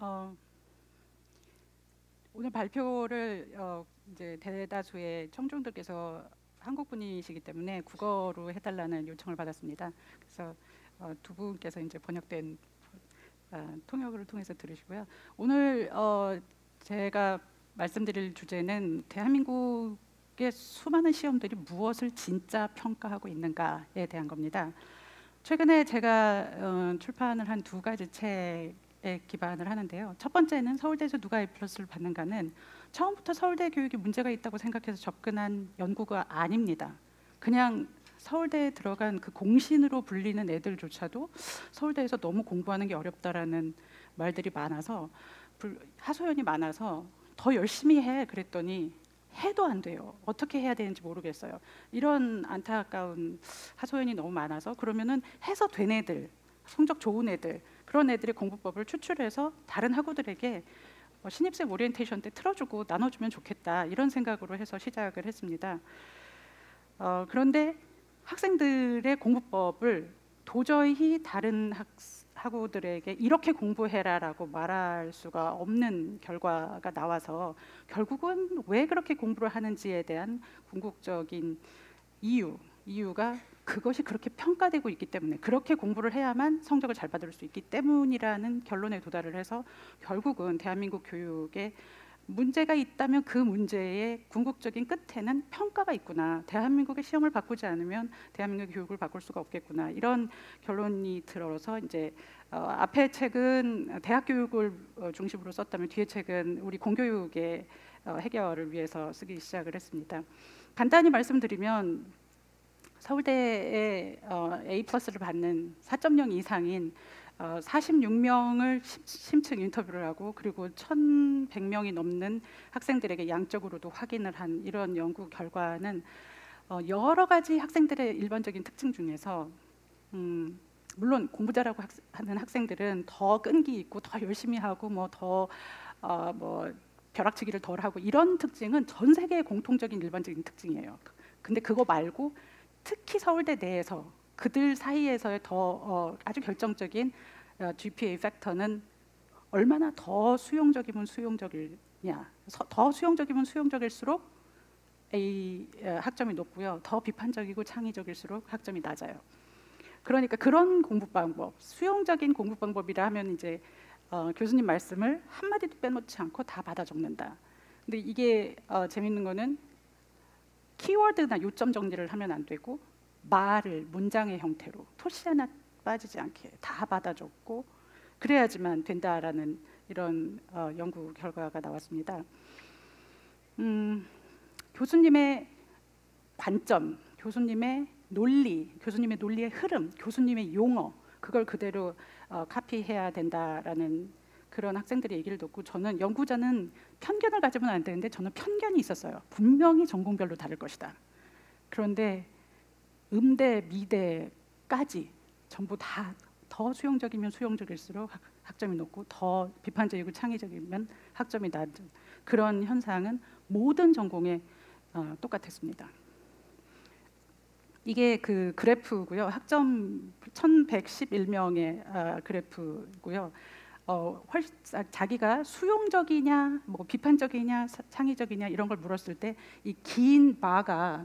어, 오늘 발표를 이제 대다수의 청중들께서 한국 분이시기 때문에 국어로 해달라는 요청을 받았습니다. 그래서 두 분께서 이제 번역된 통역을 통해서 들으시고요. 오늘 제가 말씀드릴 주제는 대한민국의 수많은 시험들이 무엇을 진짜 평가하고 있는가에 대한 겁니다. 최근에 제가 출판을 한 두 가지 책에 기반을 하는데요. 첫 번째는 서울대에서 누가 A+를 받는가는 처음부터 서울대 교육이 문제가 있다고 생각해서 접근한 연구가 아닙니다. 그냥 서울대에 들어간 그 공신으로 불리는 애들조차도 서울대에서 너무 공부하는 게 어렵다라는 말들이 많아서, 하소연이 많아서 더 열심히 해 그랬더니 해도 안 돼요. 어떻게 해야 되는지 모르겠어요. 이런 안타까운 하소연이 너무 많아서, 그러면은 해서 된 애들, 성적 좋은 애들, 그런 애들의 공부법을 추출해서 다른 학우들에게 신입생 오리엔테이션 때 틀어주고 나눠주면 좋겠다, 이런 생각으로 해서 시작을 했습니다. 그런데 학생들의 공부법을 도저히 다른 학우들에게 이렇게 공부해라라고 말할 수가 없는 결과가 나와서, 결국은 왜 그렇게 공부를 하는지에 대한 궁극적인 이유가 그것이 그렇게 평가되고 있기 때문에, 그렇게 공부를 해야만 성적을 잘 받을 수 있기 때문이라는 결론에 도달을 해서, 결국은 대한민국 교육에 문제가 있다면 그 문제의 궁극적인 끝에는 평가가 있구나, 대한민국의 시험을 바꾸지 않으면 대한민국의 교육을 바꿀 수가 없겠구나, 이런 결론이 들어서 이제 앞에 책은 대학 교육을 중심으로 썼다면 뒤에 책은 우리 공교육의 해결을 위해서 쓰기 시작을 했습니다. 간단히 말씀드리면, 서울대에 A+를 받는 4.0 이상인 46명을 심층 인터뷰를 하고, 그리고 1,100명이 넘는 학생들에게 양적으로도 확인을 한 이런 연구 결과는 여러 가지 학생들의 일반적인 특징 중에서, 물론 공부 잘하고 하는 학생들은 더 끈기 있고 더 열심히 하고 더 벼락치기를 덜 하고, 이런 특징은 전 세계의 공통적인 일반적인 특징이에요. 근데 그거 말고 특히 서울대 내에서 그들 사이에서의 더 아주 결정적인 GPA 팩터는 얼마나 더 수용적이면 수용적이냐, 더 수용적이면 수용적일수록 A 학점이 높고요, 더 비판적이고 창의적일수록 학점이 낮아요. 그러니까 그런 공부 방법, 수용적인 공부 방법이라 하면 이제 교수님 말씀을 한마디도 빼놓지 않고 다 받아 적는다. 근데 이게 재밌는 거는, 키워드나 요점 정리를 하면 안 되고 말을 문장의 형태로 토시 하나 빠지지 않게 다 받아 적고 그래야지만 된다라는 이런 연구 결과가 나왔습니다. 교수님의 관점, 교수님의 논리, 교수님의 논리의 흐름, 교수님의 용어, 그걸 그대로 카피해야 된다라는 그런 학생들의 얘기를 듣고, 저는 연구자는 편견을 가지면 안 되는데 저는 편견이 있었어요. 분명히 전공별로 다를 것이다. 그런데 음대, 미대까지 전부 다 더 수용적이면 수용적일수록 학점이 높고, 더 비판적이고 창의적이면 학점이 낮은 그런 현상은 모든 전공에 똑같았습니다. 이게 그 그래프고요. 학점 1,111명의 그래프고요. 자기가 수용적이냐, 비판적이냐, 창의적이냐 이런 걸 물었을 때 이 긴 바가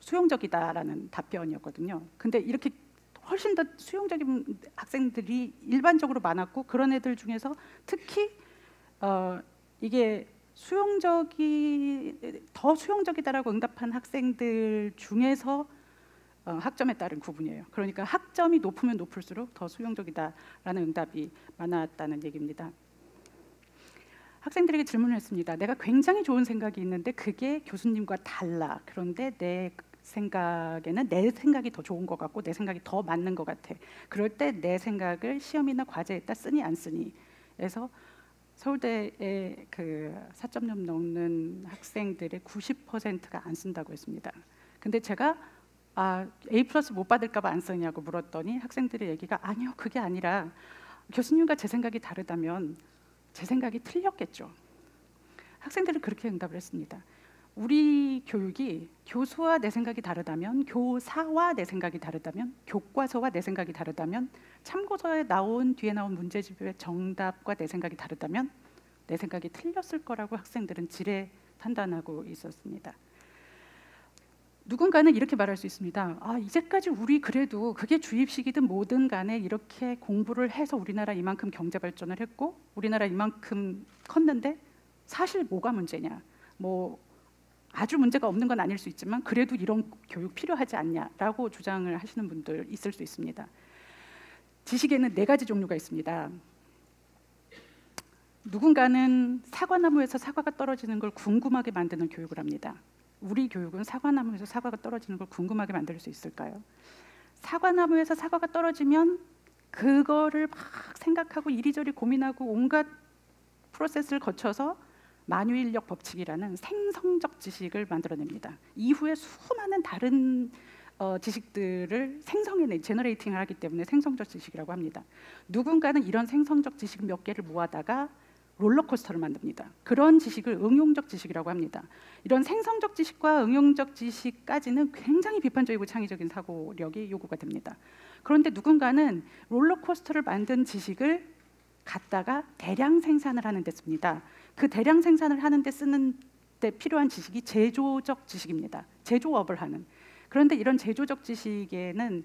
수용적이다라는 답변이었거든요. 근데 이렇게 훨씬 더 수용적인 학생들이 일반적으로 많았고, 그런 애들 중에서 특히 이게 더 수용적이다라고 응답한 학생들 중에서 학점에 따른 구분이에요. 그러니까 학점이 높으면 높을수록 더 수용적이다라는 응답이 많았다는 얘기입니다. 학생들에게 질문을 했습니다. 내가 굉장히 좋은 생각이 있는데 그게 교수님과 달라. 그런데 내 생각에는 내 생각이 더 좋은 것 같고 내 생각이 더 맞는 것 같아. 그럴 때 내 생각을 시험이나 과제에다 쓰니 안 쓰니. 그래서 서울대에 그 4.0 넘는 학생들의 90%가 안 쓴다고 했습니다. 근데 제가 A+ 못 받을까 봐 안 쓰냐고 물었더니 학생들의 얘기가, 아니요, 그게 아니라 교수님과 제 생각이 다르다면 제 생각이 틀렸겠죠. 학생들은 그렇게 응답을 했습니다. 우리 교육이 교수와 내 생각이 다르다면, 교사와 내 생각이 다르다면, 교과서와 내 생각이 다르다면, 참고서에 뒤에 나온 문제집의 정답과 내 생각이 다르다면 내 생각이 틀렸을 거라고 학생들은 지레 판단하고 있었습니다. 누군가는 이렇게 말할 수 있습니다. 이제까지 우리 그래도 그게 주입식이든 뭐든 간에 이렇게 공부를 해서 우리나라 이만큼 경제 발전을 했고 우리나라 이만큼 컸는데 사실 뭐가 문제냐, 뭐 아주 문제가 없는 건 아닐 수 있지만 그래도 이런 교육 필요하지 않냐라고 주장을 하시는 분들 있을 수 있습니다. 지식에는 4가지 종류가 있습니다. 누군가는 사과나무에서 사과가 떨어지는 걸 궁금하게 만드는 교육을 합니다. 우리 교육은 사과나무에서 사과가 떨어지는 걸 궁금하게 만들 수 있을까요? 사과나무에서 사과가 떨어지면 그거를 막 생각하고 이리저리 고민하고 온갖 프로세스를 거쳐서 만유인력 법칙이라는 생성적 지식을 만들어냅니다. 이후에 수많은 다른 지식들을 제너레이팅을 하기 때문에 생성적 지식이라고 합니다. 누군가는 이런 생성적 지식 몇 개를 모아다가 롤러코스터를 만듭니다. 그런 지식을 응용적 지식이라고 합니다. 이런 생성적 지식과 응용적 지식까지는 굉장히 비판적이고 창의적인 사고력이 요구가 됩니다. 그런데 누군가는 롤러코스터를 만든 지식을 갖다가 대량 생산을 하는 데 씁니다. 그 대량 생산을 하는 데 쓰는 데 필요한 지식이 제조적 지식입니다. 제조업을 하는. 그런데 이런 제조적 지식에는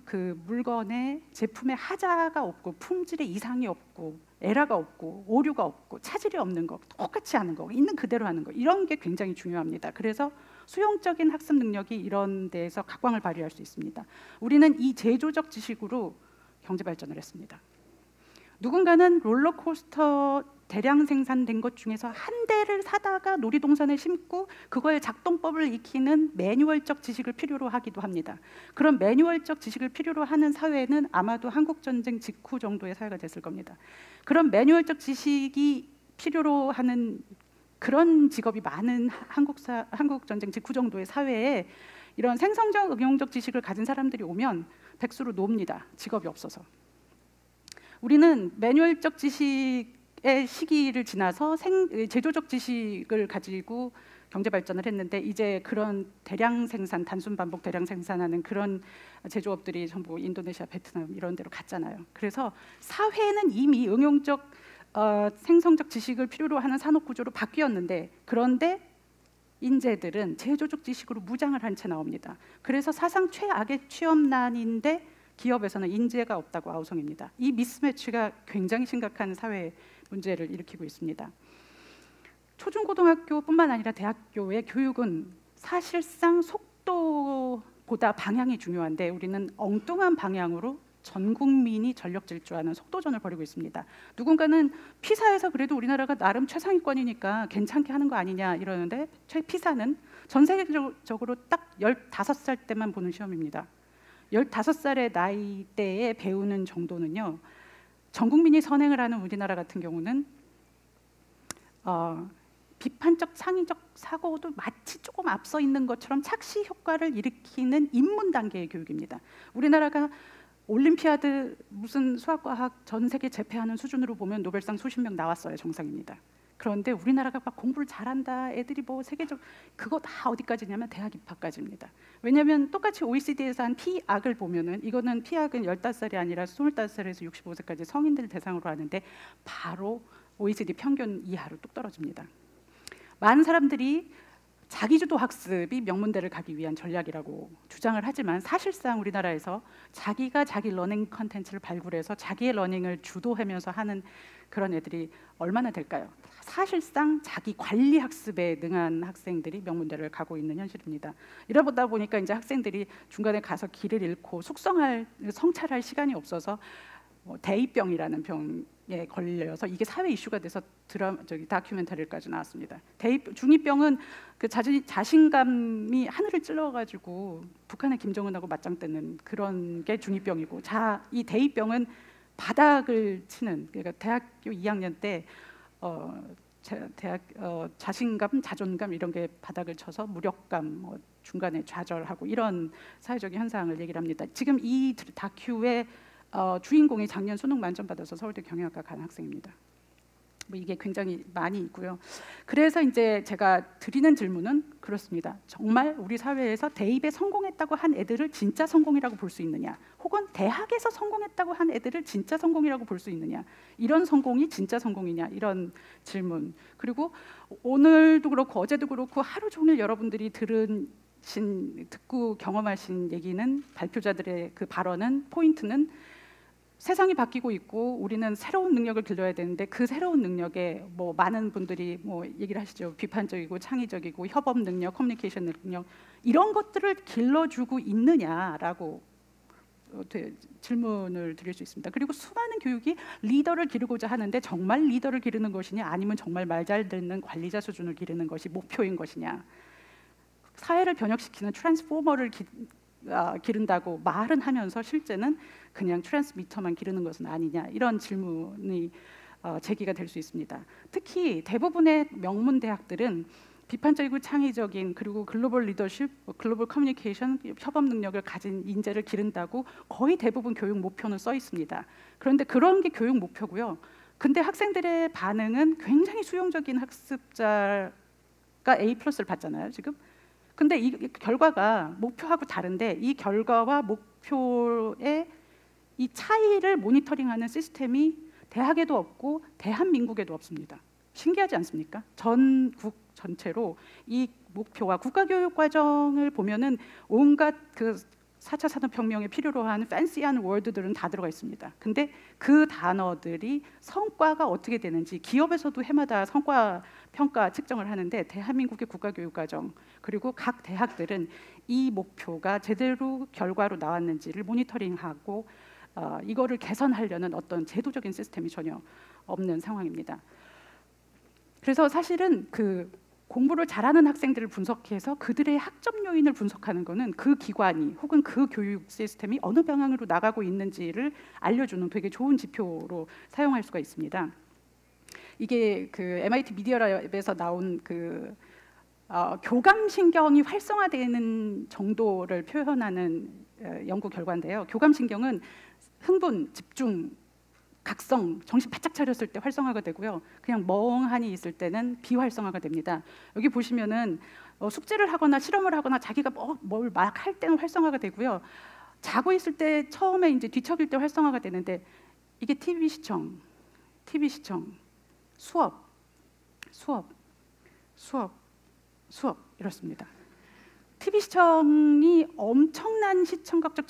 그 물건의 제품의 하자가 없고 품질의 이상이 없고 에러가 없고 오류가 없고 차질이 없는 거, 똑같이 하는 거, 있는 그대로 하는 거, 이런 게 굉장히 중요합니다. 그래서 수용적인 학습 능력이 이런 데에서 각광을 발휘할 수 있습니다. 우리는 이 제조적 지식으로 경제 발전을 했습니다. 누군가는 롤러코스터 대량 생산된 것 중에서 한 대를 사다가 놀이동산에 심고 그거의 작동법을 익히는 매뉴얼적 지식을 필요로 하기도 합니다. 그런 매뉴얼적 지식을 필요로 하는 사회는 아마도 한국전쟁 직후 정도의 사회가 됐을 겁니다. 그런 매뉴얼적 지식이 필요로 하는 그런 직업이 많은 한국전쟁 직후 정도의 사회에 이런 생성적 응용적 지식을 가진 사람들이 오면 백수로 놉니다. 직업이 없어서. 우리는 매뉴얼적 지식의 시기를 지나서 제조적 지식을 가지고 경제 발전을 했는데 이제 그런 대량 생산, 단순 반복 대량 생산하는 그런 제조업들이 전부 인도네시아, 베트남 이런 데로 갔잖아요. 그래서 사회는 이미 응용적 생성적 지식을 필요로 하는 산업 구조로 바뀌었는데 그런데 인재들은 제조적 지식으로 무장을 한 채 나옵니다. 그래서 사상 최악의 취업난인데 기업에서는 인재가 없다고 아우성입니다. 이 미스매치가 굉장히 심각한 사회 문제를 일으키고 있습니다. 초중고등학교뿐만 아니라 대학교의 교육은 사실상 속도보다 방향이 중요한데 우리는 엉뚱한 방향으로 전 국민이 전력 질주하는 속도전을 벌이고 있습니다. 누군가는 피사에서 그래도 우리나라가 나름 최상위권이니까 괜찮게 하는 거 아니냐 이러는데 피사는 전 세계적으로 딱 15살 때만 보는 시험입니다. 15살의 나이대에 배우는 정도는요, 전 국민이 선행을 하는 우리나라 같은 경우는 비판적 창의적 사고도 마치 조금 앞서 있는 것처럼 착시 효과를 일으키는 입문 단계의 교육입니다. 우리나라가 올림피아드 무슨 수학과학 전 세계 제패하는 수준으로 보면 노벨상 수십 명 나왔어요. 정상입니다. 그런데 우리나라가 막 공부를 잘한다, 애들이 뭐 세계적, 그거 다 어디까지냐면 대학 입학까지입니다. 왜냐하면 똑같이 OECD에서 한 피악을 보면은 이거는 피악은 15살이 아니라 25살에서 65세까지 성인들 대상으로 하는데 바로 OECD 평균 이하로 뚝 떨어집니다. 많은 사람들이 자기주도 학습이 명문대를 가기 위한 전략이라고 주장을 하지만 사실상 우리나라에서 자기가 자기 러닝 컨텐츠를 발굴해서 자기의 러닝을 주도하면서 하는 그런 애들이 얼마나 될까요? 사실상 자기 관리 학습에 능한 학생들이 명문대를 가고 있는 현실입니다. 이러다 보니까 이제 학생들이 중간에 가서 길을 잃고 성찰할 시간이 없어서 대입병이라는 병에 걸려서 이게 사회 이슈가 돼서 다큐멘터리까지 나왔습니다. 중이병은 그 자신감이 하늘을 찔러가지고 북한의 김정은하고 맞짱 뜨는 그런 게 중이병이고, 이 대입병은 바닥을 치는, 그러니까 대학교 2학년 때 자신감, 자존감 이런 게 바닥을 쳐서 무력감, 중간에 좌절하고 이런 사회적인 현상을 얘기를 합니다. 지금 이 다큐의 주인공이 작년 수능 만점 받아서 서울대 경영학과 간 학생입니다. 뭐 이게 굉장히 많이 있고요. 그래서 이제 제가 드리는 질문은 그렇습니다. 정말 우리 사회에서 대입에 성공했다고 한 애들을 진짜 성공이라고 볼 수 있느냐, 혹은 대학에서 성공했다고 한 애들을 진짜 성공이라고 볼 수 있느냐, 이런 성공이 진짜 성공이냐, 이런 질문. 그리고 오늘도 그렇고 어제도 그렇고 하루 종일 여러분들이 듣고 경험하신 얘기는, 발표자들의 그 발언은, 포인트는 세상이 바뀌고 있고 우리는 새로운 능력을 길러야 되는데, 그 새로운 능력에 뭐 많은 분들이 뭐 얘기를 하시죠. 비판적이고 창의적이고 협업 능력, 커뮤니케이션 능력, 이런 것들을 길러주고 있느냐라고 질문을 드릴 수 있습니다. 그리고 수많은 교육이 리더를 기르고자 하는데, 정말 리더를 기르는 것이냐, 아니면 정말 말 잘 듣는 관리자 수준을 기르는 것이 목표인 것이냐, 사회를 변혁시키는 트랜스포머를 기른다고 말은 하면서 실제는 그냥 트랜스미터만 기르는 것은 아니냐, 이런 질문이 제기가 될 수 있습니다. 특히 대부분의 명문 대학들은 비판적이고 창의적인, 그리고 글로벌 리더십, 글로벌 커뮤니케이션, 협업 능력을 가진 인재를 기른다고 거의 대부분 교육 목표는 써 있습니다. 그런데 그런 게 교육 목표고요. 근데 학생들의 반응은 굉장히 수용적인 학습자가 A+를 받잖아요, 지금. 근데 이 결과가 목표하고 다른데, 이 결과와 목표의 이 차이를 모니터링하는 시스템이 대학에도 없고 대한민국에도 없습니다. 신기하지 않습니까? 전국 전체로 이 목표와 국가교육과정을 보면은 온갖 그 4차 산업혁명에 필요로 하는 팬시한 월드들은 다 들어가 있습니다. 근데 그 단어들이 성과가 어떻게 되는지, 기업에서도 해마다 성과 평가 측정을 하는데, 대한민국의 국가교육과정 그리고 각 대학들은 이 목표가 제대로 결과로 나왔는지를 모니터링하고 이거를 개선하려는 어떤 제도적인 시스템이 전혀 없는 상황입니다. 그래서 사실은 그 공부를 잘하는 학생들을 분석해서 그들의 학점 요인을 분석하는 것은 그 기관이 혹은 그 교육 시스템이 어느 방향으로 나가고 있는지를 알려주는 되게 좋은 지표로 사용할 수가 있습니다. 이게 그 MIT 미디어랩에서 나온 그 교감신경이 활성화되는 정도를 표현하는 연구 결과인데요. 교감신경은 흥분, 집중, 각성, 정신 바짝 차렸을 때 활성화가 되고요. 그냥 멍하니 있을 때는 비활성화가 됩니다. 여기 보시면은 숙제를 하거나 실험을 하거나 자기가 뭘 막 할 때는 활성화가 되고요. 자고 있을 때 처음에 이제 뒤척일 때 활성화가 되는데, 이게 TV 시청, 수업 이렇습니다. TV 시청이 엄청난 시청각적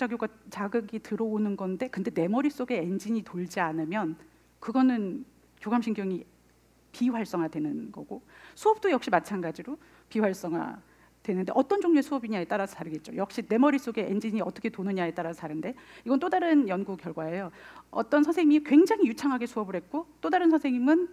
자극이 들어오는 건데, 근데 내 머릿속에 엔진이 돌지 않으면 그거는 교감신경이 비활성화되는 거고, 수업도 역시 마찬가지로 비활성화 되는데, 어떤 종류의 수업이냐에 따라서 다르겠죠. 역시 내 머릿속에 엔진이 어떻게 도느냐에 따라서 다른데, 이건 또 다른 연구 결과예요. 어떤 선생님이 굉장히 유창하게 수업을 했고, 또 다른 선생님은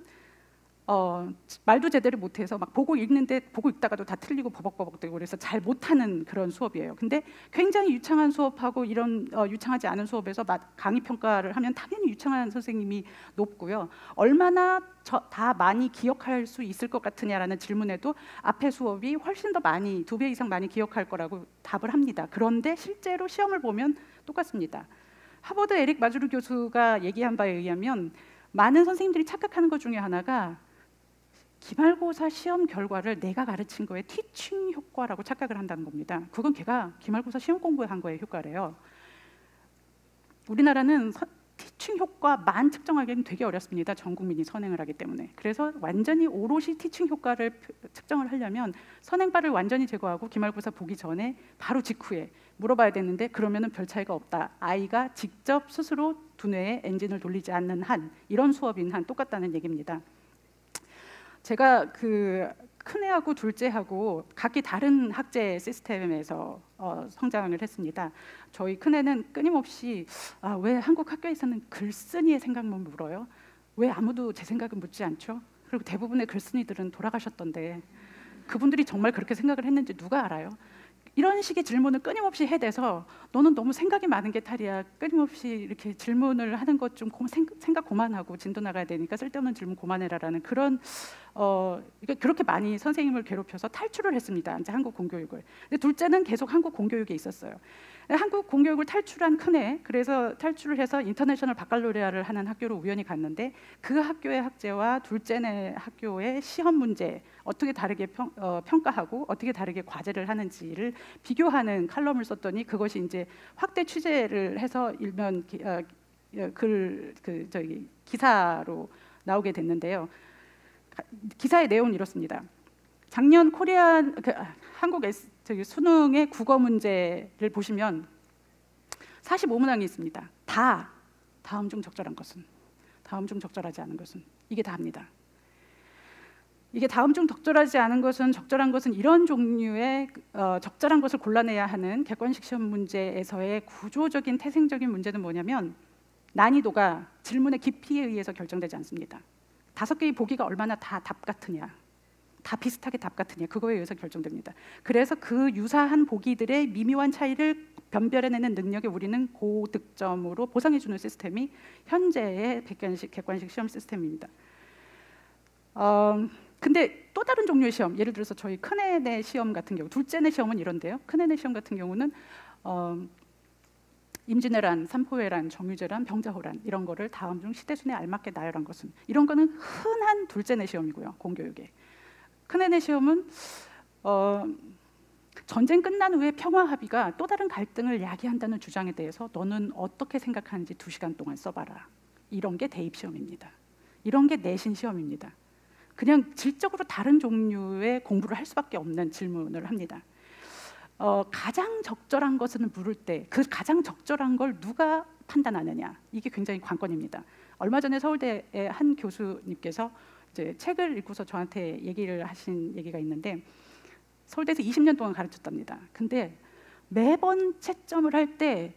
말도 제대로 못해서 막 보고 읽다가도 다 틀리고 버벅버벅대고, 그래서 잘 못하는 그런 수업이에요. 근데 굉장히 유창한 수업하고 이런 유창하지 않은 수업에서 강의 평가를 하면 당연히 유창한 선생님이 높고요. 얼마나 다 많이 기억할 수 있을 것 같으냐라는 질문에도 앞에 수업이 훨씬 더 많이, 2배 이상 많이 기억할 거라고 답을 합니다. 그런데 실제로 시험을 보면 똑같습니다. 하버드 에릭 마주르 교수가 얘기한 바에 의하면, 많은 선생님들이 착각하는 것 중에 하나가 기말고사 시험 결과를 내가 가르친 거에 티칭 효과라고 착각을 한다는 겁니다. 그건 걔가 기말고사 시험 공부한 거의 효과래요. 우리나라는 티칭 효과만 측정하기는 되게 어렵습니다. 전 국민이 선행을 하기 때문에. 그래서 완전히 오롯이 티칭 효과를 측정을 하려면 선행발을 완전히 제거하고 기말고사 보기 전에 바로 직후에 물어봐야 되는데, 그러면은 별 차이가 없다. 아이가 직접 스스로 두뇌에 엔진을 돌리지 않는 한, 이런 수업인 한 똑같다는 얘기입니다. 제가 그 큰애하고 둘째하고 각기 다른 학제 시스템에서 성장을 했습니다. 저희 큰애는 끊임없이 왜 한국 학교에서는 글쓴이의 생각만 물어요? 왜 아무도 제 생각은 묻지 않죠? 그리고 대부분의 글쓴이들은 돌아가셨던데 그분들이 정말 그렇게 생각을 했는지 누가 알아요? 이런 식의 질문을 끊임없이 해대서, 너는 너무 생각이 많은 게 탈이야. 끊임없이 이렇게 질문을 하는 것 좀 생각 그만하고 진도 나가야 되니까 쓸데없는 질문 그만해라라는 그런 그렇게 많이 선생님을 괴롭혀서 탈출을 했습니다. 이제 한국 공교육을. 근데 둘째는 계속 한국 공교육에 있었어요. 한국 공교육을 탈출한 큰애, 그래서 탈출을 해서 인터내셔널 바칼로레아를 하는 학교로 우연히 갔는데 그 학교의 학제와 둘째네 학교의 시험 문제 어떻게 다르게 평가하고 어떻게 다르게 과제를 하는지를 비교하는 칼럼을 썼더니 그것이 이제 확대 취재를 해서 일면 기사로 나오게 됐는데요. 기사의 내용은 이렇습니다. 작년 코리안 한국 수능의 국어 문제를 보시면 45문항이 있습니다. 다 다음 중 적절한 것은, 다음 중 적절하지 않은 것은, 이게 다입니다. 이게 다음 중 적절하지 않은 것은, 적절한 것은 이런 종류의 적절한 것을 골라내야 하는 객관식 시험 문제에서의 구조적인 태생적인 문제는 뭐냐면 난이도가 질문의 깊이에 의해서 결정되지 않습니다. 5개의 보기가 얼마나 다 답 같으냐, 다 비슷하게 답 같으냐, 그거에 의해서 결정됩니다. 그래서 그 유사한 보기들의 미묘한 차이를 변별해내는 능력에 우리는 고득점으로 보상해주는 시스템이 현재의 객관식 시험 시스템입니다. 근데 또 다른 종류의 시험, 예를 들어서 저희 큰애네 시험 같은 경우, 둘째네 시험은 이런데요. 큰애네 시험 같은 경우는 임진왜란, 삼포회란, 정유재란, 병자호란 이런 거를 다음 중 시대순에 알맞게 나열한 것은, 이런 거는 흔한 둘째네 시험이고요. 공교육에. 큰애네 시험은 전쟁 끝난 후에 평화 합의가 또 다른 갈등을 야기한다는 주장에 대해서 너는 어떻게 생각하는지 2시간 동안 써봐라. 이런 게 대입 시험입니다. 이런 게 내신 시험입니다. 그냥 질적으로 다른 종류의 공부를 할 수밖에 없는 질문을 합니다. 가장 적절한 것은 물을 때 그 가장 적절한 걸 누가 판단하느냐, 이게 굉장히 관건입니다. 얼마 전에 서울대의 한 교수님께서 이제 책을 읽고서 저한테 얘기를 하신 얘기가 있는데, 서울대에서 20년 동안 가르쳤답니다. 근데 매번 채점을 할 때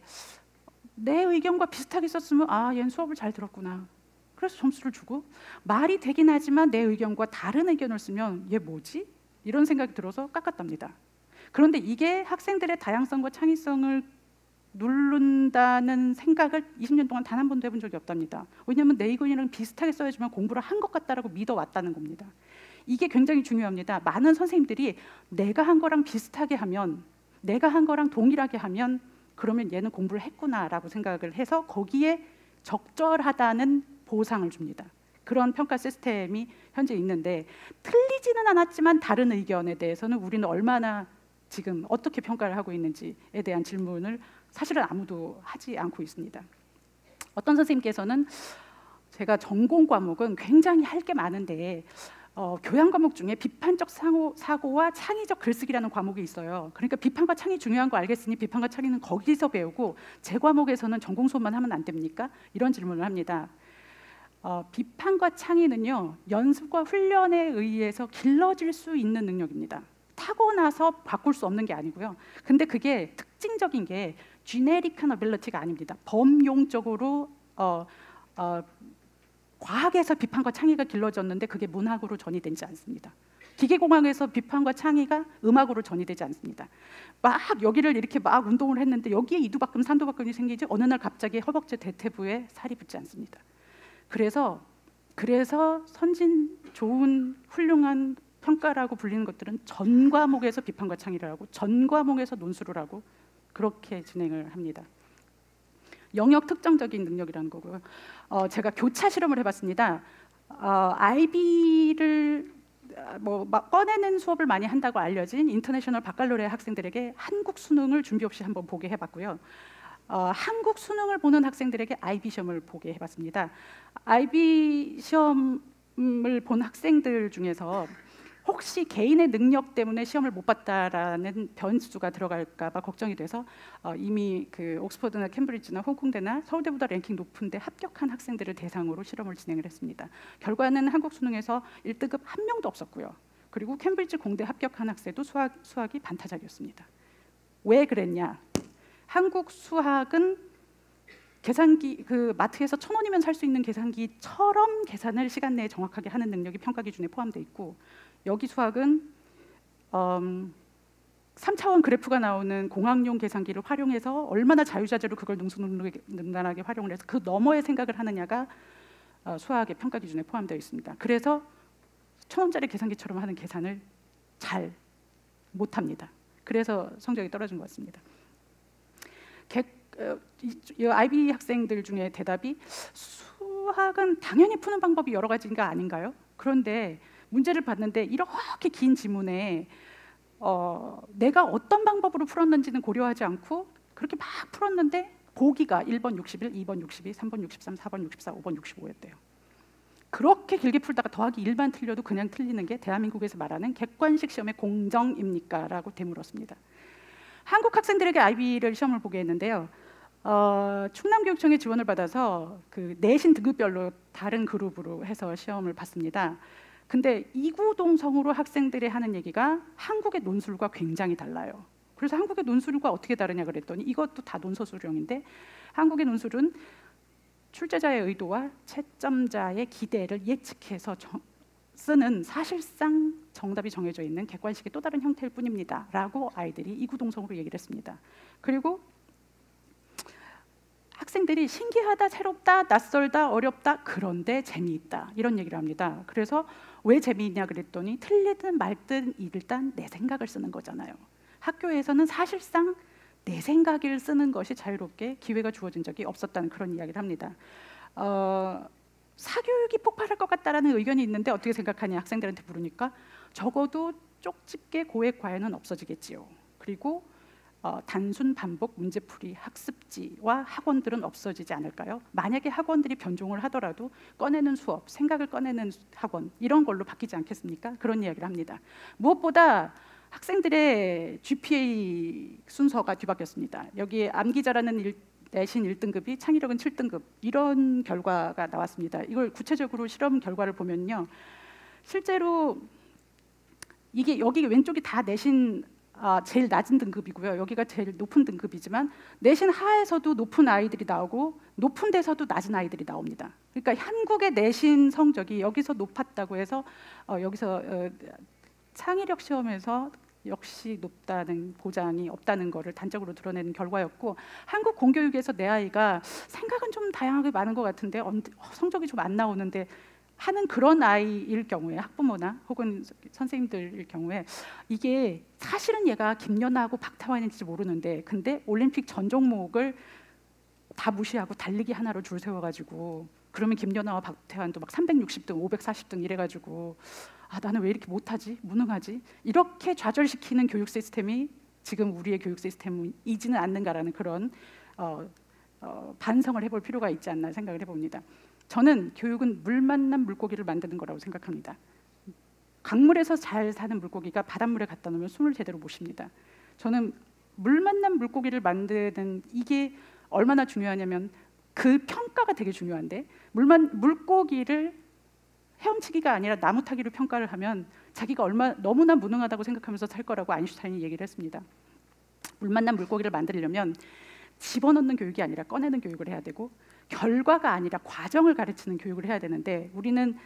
내 의견과 비슷하게 썼으면 얘는 수업을 잘 들었구나, 그래서 점수를 주고, 말이 되긴 하지만 내 의견과 다른 의견을 쓰면 얘 뭐지? 이런 생각이 들어서 깎았답니다. 그런데 이게 학생들의 다양성과 창의성을 누른다는 생각을 20년 동안 단 한 번도 해본 적이 없답니다. 왜냐하면 내 의견이랑 비슷하게 써야지만 공부를 한 것 같다라고 믿어왔다는 겁니다. 이게 굉장히 중요합니다. 많은 선생님들이 내가 한 거랑 비슷하게 하면, 내가 한 거랑 동일하게 하면 그러면 얘는 공부를 했구나라고 생각을 해서 거기에 적절하다는 보상을 줍니다. 그런 평가 시스템이 현재 있는데, 틀리지는 않았지만 다른 의견에 대해서는 우리는 얼마나 지금 어떻게 평가를 하고 있는지에 대한 질문을 사실은 아무도 하지 않고 있습니다. 어떤 선생님께서는 제가 전공 과목은 굉장히 할 게 많은데 교양 과목 중에 비판적 사고와 창의적 글쓰기라는 과목이 있어요. 그러니까 비판과 창의 중요한 거 알겠으니 비판과 창의는 거기서 배우고 제 과목에서는 전공 수업만 하면 안 됩니까? 이런 질문을 합니다. 비판과 창의는요, 연습과 훈련에 의해서 길러질 수 있는 능력입니다. 타고나서 바꿀 수 없는 게 아니고요. 근데 그게 특징적인 게 지네릭한 어빌리티가 아닙니다. 범용적으로 과학에서 비판과 창의가 길러졌는데 그게 문학으로 전이되지 않습니다. 기계공학에서 비판과 창의가 음악으로 전이되지 않습니다. 막 여기를 이렇게 막 운동을 했는데 여기에 이두박근 산두박근이 생기지 어느 날 갑자기 허벅지 대퇴부에 살이 붙지 않습니다. 그래서 선진 좋은 훌륭한 평가라고 불리는 것들은 전 과목에서 비판과 창의를 하고 전 과목에서 논술을 하고 그렇게 진행을 합니다. 영역 특정적인 능력이라는 거고요. 제가 교차 실험을 해봤습니다. IB를 막 꺼내는 수업을 많이 한다고 알려진 인터내셔널 바칼로레 학생들에게 한국 수능을 준비 없이 한번 보게 해봤고요. 한국 수능을 보는 학생들에게 IB 시험을 보게 해봤습니다. IB 시험을 본 학생들 중에서 혹시 개인의 능력 때문에 시험을 못 봤다라는 변수가 들어갈까 봐 걱정이 돼서 이미 그 옥스퍼드나 캠브리지나 홍콩대나 서울대보다 랭킹 높은데 합격한 학생들을 대상으로 실험을 진행을 했습니다. 결과는 한국 수능에서 1등급 한 명도 없었고요. 그리고 캠브리지 공대 합격한 학생도 수학이 반타작이었습니다. 왜 그랬냐? 한국 수학은 계산기, 그 마트에서 1,000원이면 살 수 있는 계산기처럼 계산을 시간 내에 정확하게 하는 능력이 평가 기준에 포함되어 있고, 여기 수학은 3차원 그래프가 나오는 공학용 계산기를 활용해서 얼마나 자유자재로 그걸 능수능란하게 활용을 해서 그 너머의 생각을 하느냐가 수학의 평가 기준에 포함되어 있습니다. 그래서 1,000원짜리 계산기처럼 하는 계산을 잘 못합니다. 그래서 성적이 떨어진 것 같습니다. IB 학생들 중에 대답이 수학은 당연히 푸는 방법이 여러 가지가 아닌가요? 그런데 문제를 봤는데 이렇게 긴 지문에 내가 어떤 방법으로 풀었는지는 고려하지 않고 그렇게 막 풀었는데 보기가 1번 61, 2번 62, 3번 63, 4번 64, 5번 65였대요. 그렇게 길게 풀다가 더하기 1만 틀려도 그냥 틀리는 게 대한민국에서 말하는 객관식 시험의 공정입니까? 라고 되물었습니다. 한국 학생들에게 IB를 시험을 보게 했는데요. 충남교육청의 지원을 받아서 그 내신 등급별로 다른 그룹으로 해서 시험을 봤습니다. 근데 이구동성으로 학생들이 하는 얘기가 한국의 논술과 굉장히 달라요. 그래서 한국의 논술과 어떻게 다르냐 그랬더니 이것도 다 논서술형인데 한국의 논술은 출제자의 의도와 채점자의 기대를 예측해서 쓰는 사실상 정답이 정해져 있는 객관식의 또 다른 형태일 뿐입니다 라고 아이들이 이구동성으로 얘기를 했습니다. 그리고 학생들이 신기하다, 새롭다, 낯설다, 어렵다, 그런데 재미있다 이런 얘기를 합니다. 그래서 왜 재미있냐 그랬더니 틀리든 말든 일단 내 생각을 쓰는 거잖아요. 학교에서는 사실상 내 생각을 쓰는 것이 자유롭게 기회가 주어진 적이 없었다는 그런 이야기를 합니다. 사교육이 폭발할 것 같다라는 의견이 있는데 어떻게 생각하냐 학생들한테 물으니까 적어도 쪽집게 고액 과외는 없어지겠지요. 그리고 단순 반복 문제풀이 학습지와 학원들은 없어지지 않을까요? 만약에 학원들이 변종을 하더라도 꺼내는 수업, 생각을 꺼내는 학원 이런 걸로 바뀌지 않겠습니까? 그런 이야기를 합니다. 무엇보다 학생들의 GPA 순서가 뒤바뀌었습니다. 여기 암기자라는 내신 1등급이 창의력은 7등급 이런 결과가 나왔습니다. 이걸 구체적으로 실험 결과를 보면요. 실제로 이게 여기 왼쪽이 다 내신 제일 낮은 등급이고요. 여기가 제일 높은 등급이지만 내신 하에서도 높은 아이들이 나오고 높은 데서도 낮은 아이들이 나옵니다. 그러니까 한국의 내신 성적이 여기서 높았다고 해서 여기서 창의력 시험에서 역시 높다는 보장이 없다는 것을 단적으로 드러내는 결과였고 한국 공교육에서 내 아이가 생각은 좀 다양하게 많은 것 같은데 성적이 좀 안 나오는데 하는 그런 아이일 경우에 학부모나 혹은 선생님들일 경우에 이게 사실은 얘가 김연아하고 박태환인지 모르는데 근데 올림픽 전 종목을 다 무시하고 달리기 하나로 줄 세워가지고 그러면 김연아와 박태환도 막 360등, 540등 이래가지고 나는 왜 이렇게 못하지? 무능하지? 이렇게 좌절시키는 교육 시스템이 지금 우리의 교육 시스템이지는 않는가라는 그런 반성을 해볼 필요가 있지 않나 생각을 해봅니다. 저는 교육은 물 만난 물고기를 만드는 거라고 생각합니다. 강물에서 잘 사는 물고기가 바닷물에 갖다 놓으면 숨을 제대로 못 쉽니다. 저는 물 만난 물고기를 만드는 이게 얼마나 중요하냐면 그 평가가 되게 중요한데 물고기를 헤엄치기가 아니라 나무 타기로 평가를 하면 자기가 너무나 무능하다고 생각하면서 살 거라고 아인슈타인이 얘기를 했습니다. 물 만난 물고기를 만들려면 집어넣는 교육이 아니라 꺼내는 교육을 해야 되고 결과가 아니라 과정을 가르치는 교육을 해야 되는데 우리는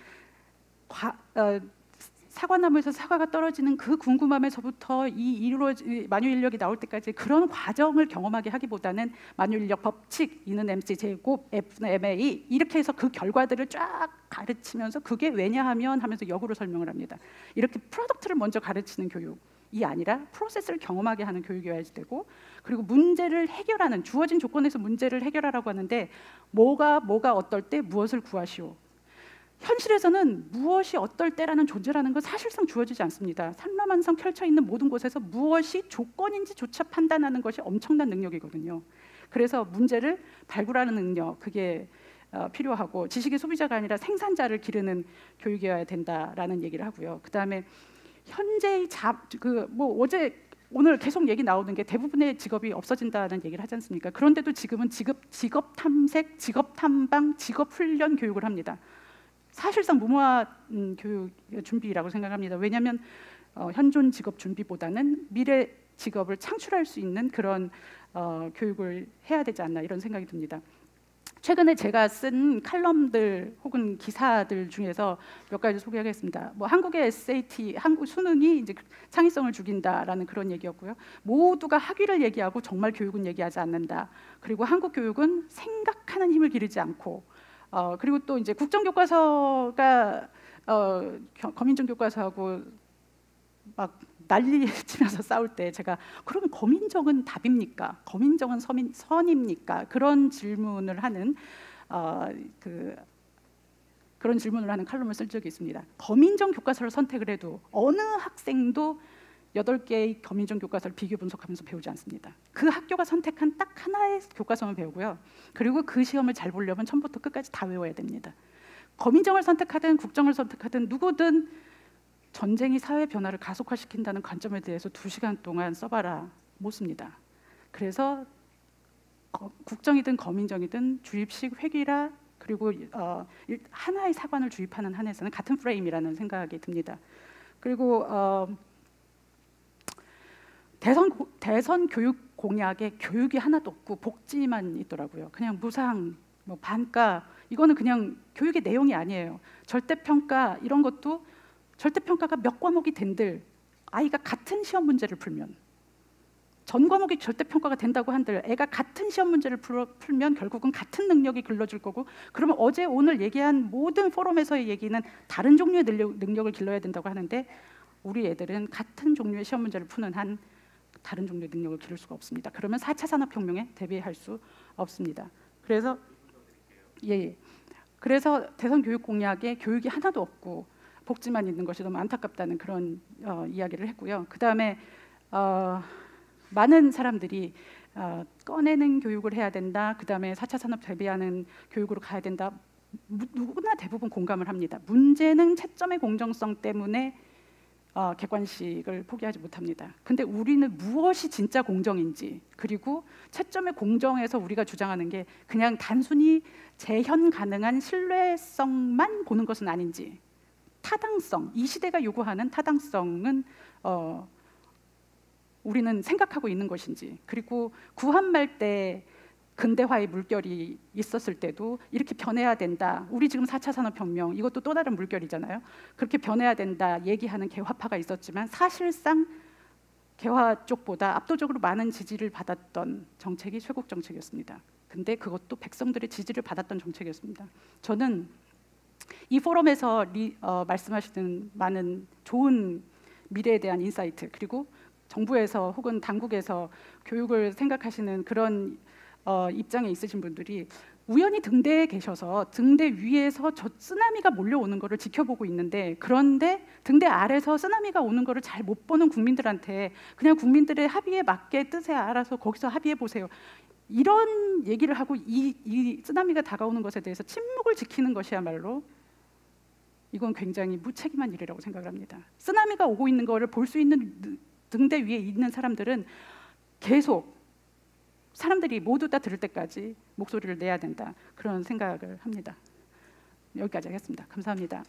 사과나무에서 사과가 떨어지는 그 궁금함에서부터 만유인력이 나올 때까지 그런 과정을 경험하게 하기보다는 만유인력 법칙, E는 MC 제곱, F는 MA 이렇게 해서 그 결과들을 쫙 가르치면서 그게 왜냐하면 하면서 역으로 설명을 합니다. 이렇게 프로덕트를 먼저 가르치는 교육이 아니라 프로세스를 경험하게 하는 교육이어야 되고 그리고 문제를 해결하는 주어진 조건에서 문제를 해결하라고 하는데 뭐가 어떨 때 무엇을 구하시오. 현실에서는 무엇이 어떨 때라는 존재라는 건 사실상 주어지지 않습니다. 산라만상 펼쳐 있는 모든 곳에서 무엇이 조건인지조차 판단하는 것이 엄청난 능력이거든요. 그래서 문제를 발굴하는 능력 그게 필요하고 지식의 소비자가 아니라 생산자를 기르는 교육이어야 된다라는 얘기를 하고요. 그다음에 현재의 오늘 계속 얘기 나오는 게 대부분의 직업이 없어진다는 얘기를 하지 않습니까? 그런데도 지금은 직업 탐색, 직업 탐방, 직업 훈련 교육을 합니다. 사실상 무모한 교육 준비라고 생각합니다. 왜냐하면 현존 직업 준비보다는 미래 직업을 창출할 수 있는 그런 교육을 해야 되지 않나 이런 생각이 듭니다. 최근에 제가 쓴 칼럼들 혹은 기사들 중에서 몇 가지 소개하겠습니다. 한국의 SAT, 한국 수능이 이제 창의성을 죽인다라는 그런 얘기였고요. 모두가 학위를 얘기하고 정말 교육은 얘기하지 않는다. 그리고 한국 교육은 생각하는 힘을 기르지 않고 그리고 또 이제 국정교과서가 거민정 교과서하고 막 난리 치면서 싸울 때 제가 그럼 거민정은 답입니까? 거민정은 선입니까? 그런 질문을 하는 그런 질문을 하는 칼럼을 쓴 적이 있습니다. 거민정 교과서를 선택을 해도 어느 학생도 8개의 거민정 교과서를 비교 분석하면서 배우지 않습니다. 그 학교가 선택한 딱 하나의 교과서만 배우고요. 그리고 그 시험을 잘 보려면 처음부터 끝까지 다 외워야 됩니다. 거민정을 선택하든 국정을 선택하든 누구든 전쟁이 사회 변화를 가속화시킨다는 관점에 대해서 2시간 동안 써봐라 못 씁니다. 그래서 국정이든 거민정이든 주입식 회귀라 그리고 하나의 사관을 주입하는 한에서는 같은 프레임이라는 생각이 듭니다. 그리고 대선 교육 공약에 교육이 하나도 없고 복지만 있더라고요. 그냥 무상, 뭐 반가, 이거는 그냥 교육의 내용이 아니에요. 절대평가 이런 것도 절대평가가 몇 과목이 된들 아이가 같은 시험 문제를 풀면 전 과목이 절대평가가 된다고 한들 애가 같은 시험 문제를 풀면 결국은 같은 능력이 길러질 거고, 그러면 어제 오늘 얘기한 모든 포럼에서의 얘기는 다른 종류의 능력을 길러야 된다고 하는데 우리 애들은 같은 종류의 시험 문제를 푸는 한 다른 종류의 능력을 기를 수가 없습니다. 그러면 4차 산업혁명에 대비할 수 없습니다. 그래서 그래서 대선 교육 공약에 교육이 하나도 없고 복지만 있는 것이 너무 안타깝다는 그런 이야기를 했고요. 그 다음에 많은 사람들이 꺼내는 교육을 해야 된다. 그 다음에 4차 산업 대비하는 교육으로 가야 된다. 누구나 대부분 공감을 합니다. 문제는 채점의 공정성 때문에 객관식을 포기하지 못합니다. 근데 우리는 무엇이 진짜 공정인지, 그리고 채점의 공정에서 우리가 주장하는 게 그냥 단순히 재현 가능한 신뢰성만 보는 것은 아닌지, 타당성, 이 시대가 요구하는 타당성은 우리는 생각하고 있는 것인지, 그리고 구한말 때 근대화의 물결이 있었을 때도 이렇게 변해야 된다. 우리 지금 4차 산업혁명, 이것도 또 다른 물결이잖아요. 그렇게 변해야 된다 얘기하는 개화파가 있었지만 사실상 개화 쪽보다 압도적으로 많은 지지를 받았던 정책이 쇄국 정책이었습니다. 근데 그것도 백성들의 지지를 받았던 정책이었습니다. 저는 이 포럼에서 말씀하시는 많은 좋은 미래에 대한 인사이트, 그리고 정부에서 혹은 당국에서 교육을 생각하시는 그런 입장에 있으신 분들이 우연히 등대에 계셔서 등대 위에서 저 쓰나미가 몰려오는 것을 지켜보고 있는데, 그런데 등대 아래서 쓰나미가 오는 것을 잘 못 보는 국민들한테 그냥 국민들의 합의에 맞게 뜻에 알아서 거기서 합의해 보세요, 이런 얘기를 하고 이 쓰나미가 다가오는 것에 대해서 침묵을 지키는 것이야말로 이건 굉장히 무책임한 일이라고 생각을 합니다. 쓰나미가 오고 있는 것을 볼 수 있는 등대 위에 있는 사람들은 계속 사람들이 모두 다 들을 때까지 목소리를 내야 된다, 그런 생각을 합니다. 여기까지 하겠습니다. 감사합니다.